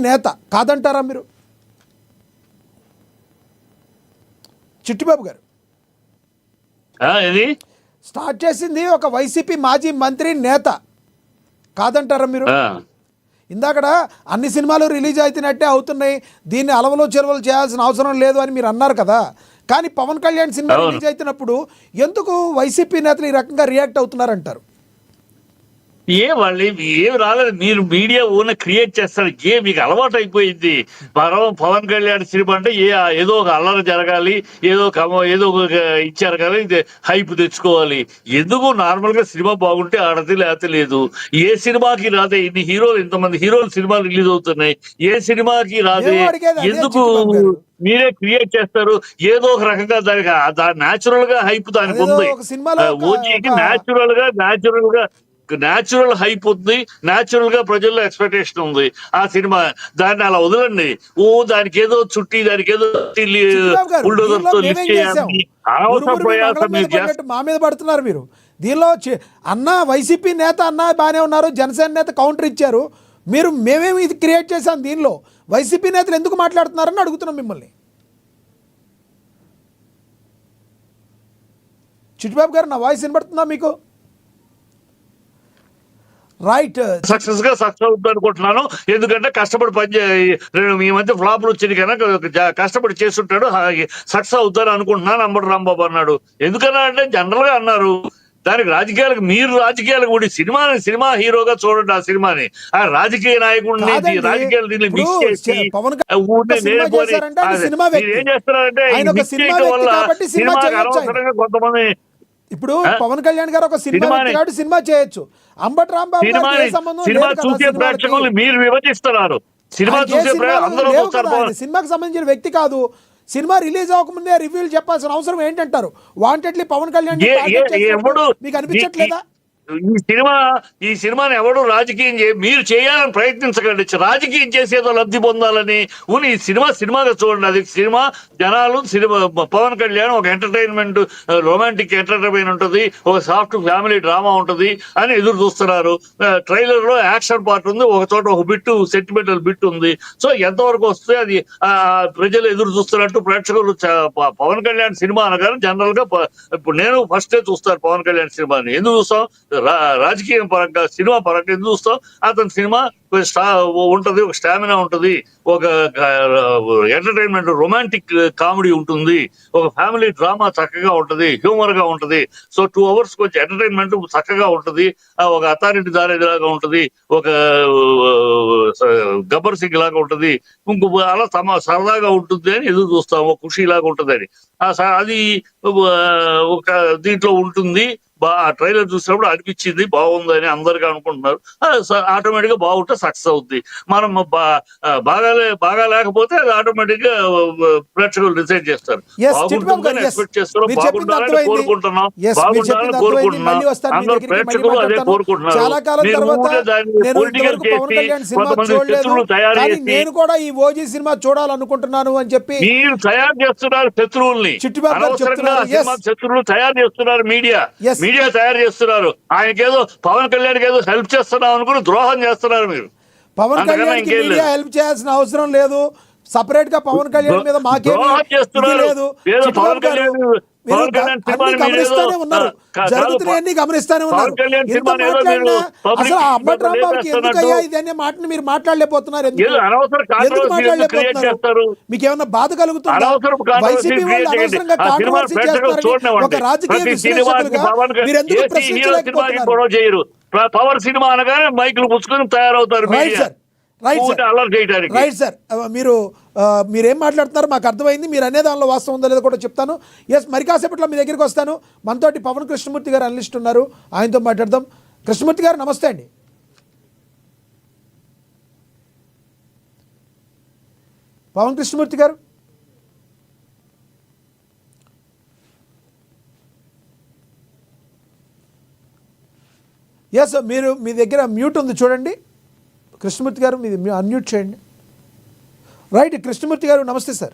నేత కాదంటారా మీరు? చిట్టిబాబు గారు ఇది స్టార్ట్ చేసింది ఒక వైసీపీ మాజీ మంత్రి నేత కాదంటారా మీరు? ఇందాకడ అన్ని సినిమాలు రిలీజ్ అవుతున్నట్టే అవుతున్నాయి, దీన్ని అలవలు చెరువలు చేయాల్సిన అవసరం లేదు అని మీరు అన్నారు కదా. కానీ పవన్ కళ్యాణ్ సినిమా రిలీజ్ అవుతున్నప్పుడు ఎందుకు వైసీపీ నేతలు ఈ రకంగా రియాక్ట్ అవుతున్నారంటారు? వాళ్ళు ఏం రాలేదు, మీరు మీడియా ఓన్ క్రియేట్ చేస్తారు. మీకు అలవాటు అయిపోయింది. పవన్ కళ్యాణ్ సినిమా అంటే ఏదో ఒక అల్లరి జరగాలి, ఏదో ఒక ఇచ్చారు కదా, ఇది హైప్ తెచ్చుకోవాలి. ఎందుకు నార్మల్ గా సినిమా బాగుంటే ఆడది లేకపోతే లేదు. ఏ సినిమాకి రాదే, ఇంతమంది హీరోలు సినిమాలు రిలీజ్ అవుతున్నాయి, ఏ సినిమాకి రాదే, ఎందుకు మీరే క్రియేట్ చేస్తారు? ఏదో ఒక రకంగా దానికి న్యాచురల్ గా హైప్ దానికి ఉంది. ఓజీకి న్యాచురల్ హైప్ ఉంది, న్యాచురల్ గా ప్రజల్లో ఎక్స్పెక్టేషన్ ఉంది. ఆ సినిమా దాన్ని అలా వదలండి. దానికి ఏదో చుట్టి, దానికి ఏదో మా మీద పడుతున్నారు మీరు. దీనిలో అన్న వైసీపీ నేత అన్న బాగానే ఉన్నారు, జనసేన నేత కౌంటర్ ఇచ్చారు, మీరు మేమేమి ఇది క్రియేట్ చేశాం, దీనిలో వైసీపీ నేతలు ఎందుకు మాట్లాడుతున్నారని అడుగుతున్నాం మిమ్మల్ని. చిట్టిబాబు గారు, నా వాయిస్ వినబడుతుందా మీకు? రైట్, సక్సెస్ అవుతుంది అనుకుంటున్నాను. ఎందుకంటే కష్టపడి ఈ మధ్య ఫ్లాపులు వచ్చింది కనుక కష్టపడి చేస్తుంటాడు, సక్సెస్ అవుతారు అనుకుంటున్నాను. అంబటి రాంబాబు అన్నాడు. ఎందుకన్నా అంటే జనరల్ గా అన్నారు. దానికి రాజకీయాలకు కూడా సినిమా హీరోగా చూడండి. ఆ సినిమాని ఆ రాజకీయ నాయకుడిని రాజకీయాలు దీన్ని మిక్స్ చేసి ఏం చేస్తున్నారంటే మిక్స్ వల్ల సినిమాకి అనవసరంగా కొంతమంది. ఇప్పుడు పవన్ కళ్యాణ్ గారు ఒక సినిమా చేయొచ్చు, అంబటి రాంబాబు సినిమా చూసే ప్రేక్షకులు మీరు విభజిస్తున్నారు. సినిమాకి సంబంధించిన వ్యక్తి కాదు. సినిమా రిలీజ్ అవ్వకముందే రివ్యూలు చెప్పాల్సిన అవసరం ఏంటంటారు? వాంటెడ్లీ పవన్ కళ్యాణ్ మీకు అనిపించట్లేదా? ఈ సినిమాని ఎవడు రాజకీయం మీరు చేయాలని ప్రయత్నించకండి. రాజకీయం చేసేదో లబ్ధి పొందాలని ఈ సినిమాగా చూడండి. అది సినిమా జనాలు పవన్ కళ్యాణ్ ఒక ఎంటర్టైన్మెంట్, రొమాంటిక్ ఎంటర్టైన్మెంట్ ఉంటుంది, ఒక సాఫ్ట్ ఫ్యామిలీ డ్రామా ఉంటుంది అని ఎదురు చూస్తున్నారు. ట్రైలర్ లో యాక్షన్ పార్ట్ ఉంది, ఒక చోట ఒక సెంటిమెంటల్ బిట్ ఉంది. సో ఎంతవరకు వస్తే అది ప్రజలు ఎదురు చూస్తున్నట్టు ప్రేక్షకులు పవన్ కళ్యాణ్ సినిమా అనగానే జనరల్ గా ఇప్పుడు నేను ఫస్టే చూస్తాను పవన్ కళ్యాణ్ సినిమాని. ఎందుకు చూస్తాం? రాజకీయం పరంగా, సినిమా పరంగా ఎందుకు చూస్తాం? అతని సినిమా ఉంటది, ఒక స్టామినా ఉంటది, ఒక ఎంటర్టైన్మెంట్ రొమాంటిక్ కామెడీ ఉంటుంది, ఒక ఫ్యామిలీ డ్రామా చక్కగా ఉంటది, హ్యూమర్ గా ఉంటది. సో 2 hours కొంచెం ఎంటర్టైన్మెంట్ చక్కగా ఉంటది, ఒక అథారిటీ దారేది లాగా ఉంటది, ఒక గబ్బర్ సింగ్ లాగా ఉంటది, అలా సరదాగా ఉంటుంది అని ఎదురు చూస్తాం. ఒక ఖుషి లాగా ఉంటది అని అది ఒక దీంట్లో ఉంటుంది. ట్రైలర్ చూసినప్పుడు అనిపించింది బాగుందని అందరికీ అనుకుంటున్నారు. ఆటోమేటిక్ గా బాగుంటే సక్సెస్ అవుద్ది. మనం బాగా లేకపోతే అది ఆటోమేటిక్ గా ప్రేక్షకులు డిసైడ్ చేస్తారు. బాగుంటుందని ఎక్స్పెక్ట్ చేస్తారు, బాగుండాలని కోరుకుంటున్నాం, బాగుండాలని కోరుకుంటున్నాం. అందరూ ప్రేక్షకులు అదే కోరుకుంటున్నారు. పొలిటికల్ చేసి కొంతమంది శత్రువులు తయారు చేసి నేను కూడా ఈ ఓజీ సినిమా చూడాలనుకుంటున్నాను అని చెప్పి మీరు తయారు చేస్తున్నారు శత్రువుల్ని. అనవసరంగా శత్రువులు తయారు చేస్తున్నారు. మీడియా తయారు చేస్తున్నారు. ఆయనకేదో పవన్ కళ్యాణ్ ఏదో హెల్ప్ చేస్తున్నాం అనుకుని ద్రోహం చేస్తున్నారు మీరు. పవన్ కళ్యాణ్ మీడియా హెల్ప్ చేయాల్సిన అవసరం లేదు. సపరేట్ గా పవన్ కళ్యాణ్ మీద మాకేమీ లేదు. గమనిస్తానే ఉన్నారు, జరుగుతున్నాయన్నీ గమనిస్తానే ఉన్నారు. ఇంత మాట్లాడినా అసలు అంబటి రాంబాబుకి ఎందుకయ్యా ఇదనే మాటను మీరు మాట్లాడలేకపోతున్నారు? ఎందుకు మాట్లాడలేకపోతున్నారు? మీకు ఏమన్నా బాధ కలుగుతుందా? వైసీపీ వాళ్ళు అనవసరంగా కాంట్రవర్సీ చేస్తారని ఒక రాజకీయ విశ్లేషకులుగా మీరు ఎందుకు ప్రశ్నించలేకపోతున్నారు? పవర్ సినిమా అనగానే మైకులు పుచ్చుకొని తయారవుతారు. రైట్ సార్, మీరేం మాట్లాడుతున్నారు మాకు అర్థమైంది. మీరు అనే దానిలో వాస్తవం ఉందో లేదో కూడా చెప్తాను. ఎస్, మరి కాసేపట్లో మీ దగ్గరికి వస్తాను. మనతోటి పవన్ కృష్ణమూర్తి గారు అనలిస్ట్ ఉన్నారు, ఆయనతో మాట్లాడదాం. కృష్ణమూర్తి గారు నమస్తే అండి. పవన్ కృష్ణమూర్తి గారు, ఎస్, మీ దగ్గర మ్యూట్ ఉంది చూడండి. కృష్ణమూర్తి గారు మీది అన్మ్యూట్ చేయండి. రైట్, కృష్ణమూర్తి గారు నమస్తే సార్.